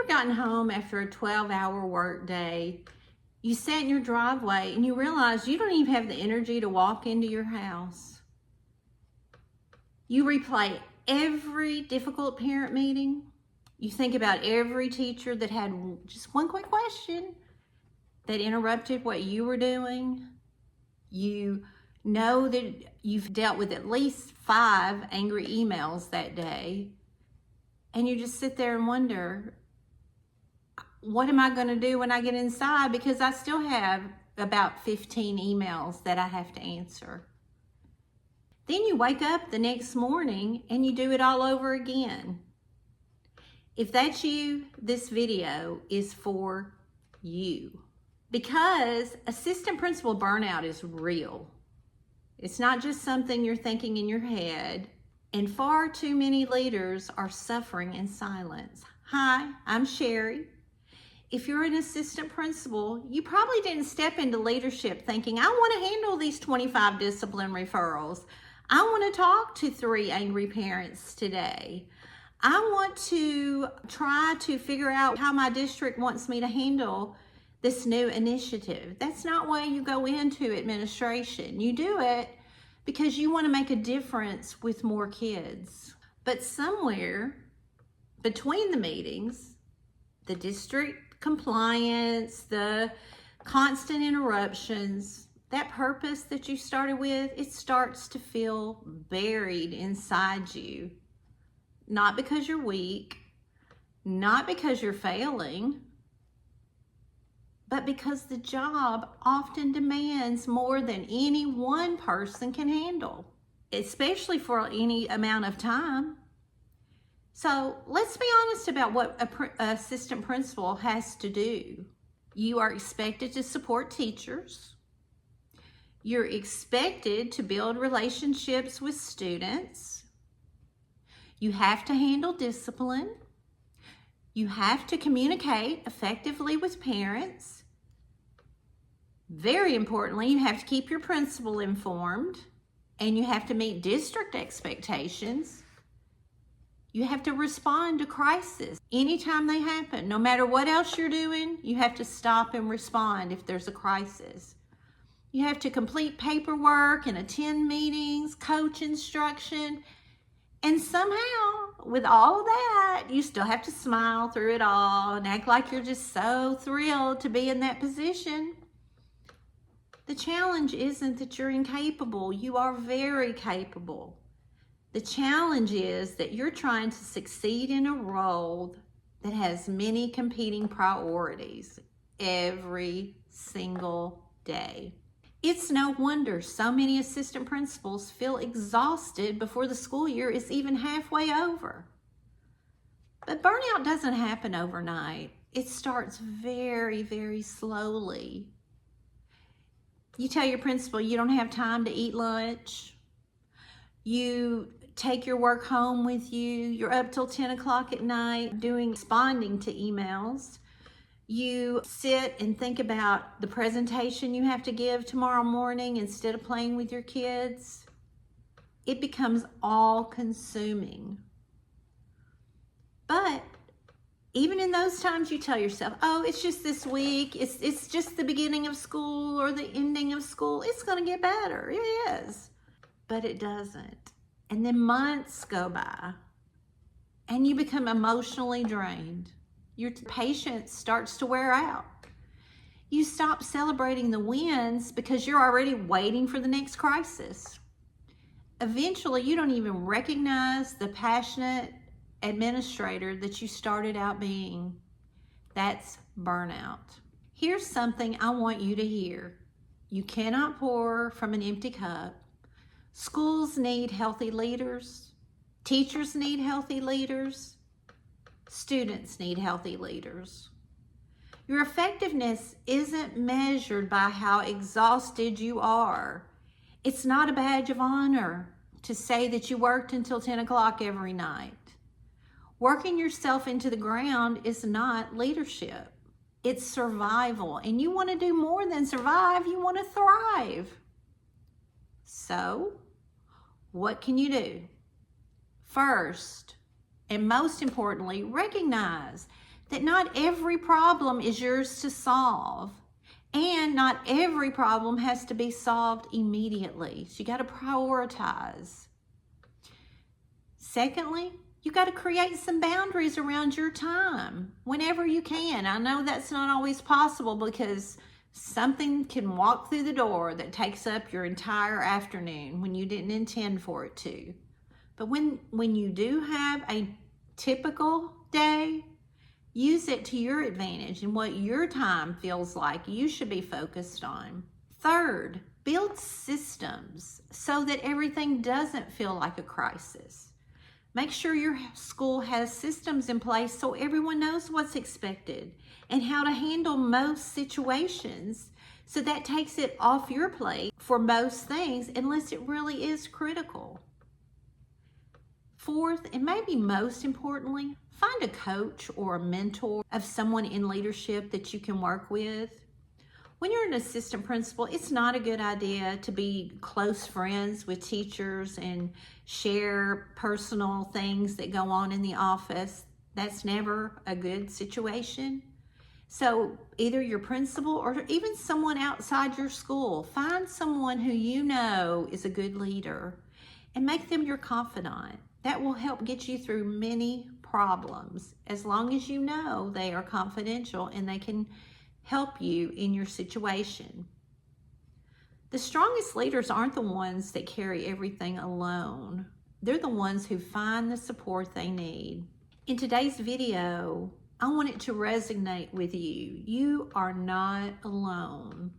ever gotten home after a 12-hour workday, you sat in your driveway and you realize you don't even have the energy to walk into your house? You replay every difficult parent meeting. You think about every teacher that had just one quick question that interrupted what you were doing. You know that you've dealt with at least 5 angry emails that day. And you just sit there and wonder, what am I going to do when I get inside? Because I still have about 15 emails that I have to answer. Then you wake up the next morning and you do it all over again. If that's you, this video is for you. Because assistant principal burnout is real. It's not just something you're thinking in your head. And far too many leaders are suffering in silence. Hi, I'm Sherry. If you're an assistant principal, you probably didn't step into leadership thinking, I want to handle these 25 discipline referrals. I want to talk to 3 angry parents today. I want to try to figure out how my district wants me to handle this new initiative. That's not why you go into administration. You do it because you want to make a difference with more kids. But somewhere between the meetings, the district compliance, the constant interruptions, that purpose that you started with, it starts to feel buried inside you. Not because you're weak, not because you're failing, but because the job often demands more than any one person can handle, especially for any amount of time. So let's be honest about what an assistant principal has to do. You are expected to support teachers. You're expected to build relationships with students. You have to handle discipline. You have to communicate effectively with parents. Very importantly, you have to keep your principal informed, and you have to meet district expectations. You have to respond to crisis anytime they happen. No matter what else you're doing, you have to stop and respond if there's a crisis. You have to complete paperwork and attend meetings, coach instruction, and somehow, with all of that, you still have to smile through it all and act like you're just so thrilled to be in that position. The challenge isn't that you're incapable. You are very capable. The challenge is that you're trying to succeed in a role that has many competing priorities every single day. It's no wonder so many assistant principals feel exhausted before the school year is even halfway over. But burnout doesn't happen overnight. It starts very, very slowly. You tell your principal you don't have time to eat lunch. You take your work home with you. You're up till 10 o'clock at night responding to emails. You sit and think about the presentation you have to give tomorrow morning instead of playing with your kids. It becomes all-consuming. But even in those times, you tell yourself, oh, it's just this week. It's just the beginning of school or the ending of school. It's going to get better. It is. But it doesn't. And then months go by, and you become emotionally drained. Your patience starts to wear out. You stop celebrating the wins because you're already waiting for the next crisis. Eventually, you don't even recognize the passionate administrator that you started out being. That's burnout. Here's something I want you to hear. You cannot pour from an empty cup. Schools need healthy leaders. Teachers need healthy leaders. Students need healthy leaders. Your effectiveness isn't measured by how exhausted you are. It's not a badge of honor to say that you worked until 10 o'clock every night. Working yourself into the ground is not leadership. It's survival. And you want to do more than survive. You want to thrive. So, what can you do? First, and most importantly, recognize that not every problem is yours to solve, and not every problem has to be solved immediately. So you got to prioritize. Secondly, you got to create some boundaries around your time whenever you can. I know that's not always possible because something can walk through the door that takes up your entire afternoon when you didn't intend for it to. But when you do have a typical day, use it to your advantage and what your time feels like you should be focused on. Third, build systems so that everything doesn't feel like a crisis. Make sure your school has systems in place so everyone knows what's expected and how to handle most situations. So that takes it off your plate for most things, unless it really is critical. Fourth, and maybe most importantly, find a coach or a mentor of someone in leadership that you can work with. When you're an assistant principal, it's not a good idea to be close friends with teachers and share personal things that go on in the office. That's never a good situation. So either your principal or even someone outside your school, find someone who you know is a good leader and make them your confidant. That will help get you through many problems, as long as you know they are confidential and they can help you in your situation. The strongest leaders aren't the ones that carry everything alone. They're the ones who find the support they need. In today's video, I want it to resonate with you. You are not alone.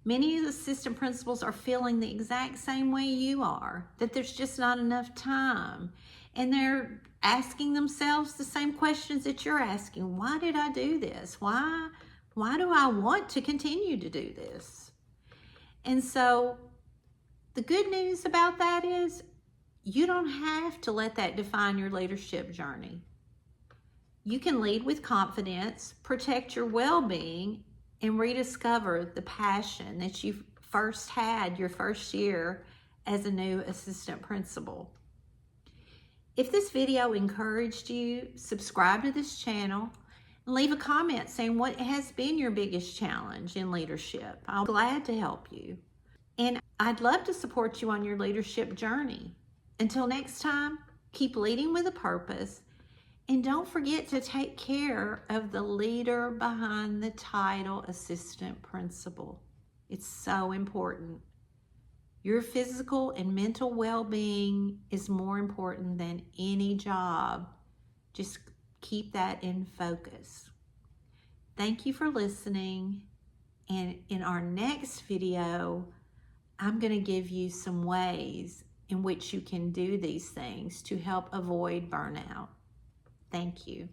Many of the assistant principals are feeling the exact same way you are, that there's just not enough time. And they're asking themselves the same questions that you're asking. Why did I do this? Why do I want to continue to do this? And so the good news about that is you don't have to let that define your leadership journey. You can lead with confidence, protect your well-being, and rediscover the passion that you first had your first year as a new assistant principal. If this video encouraged you, subscribe to this channel and leave a comment saying what has been your biggest challenge in leadership. I'm glad to help you. And I'd love to support you on your leadership journey. Until next time, keep leading with a purpose. And don't forget to take care of the leader behind the title assistant principal. It's so important. Your physical and mental well-being is more important than any job. Just keep that in focus. Thank you for listening. And in our next video, I'm going to give you some ways in which you can do these things to help avoid burnout. Thank you.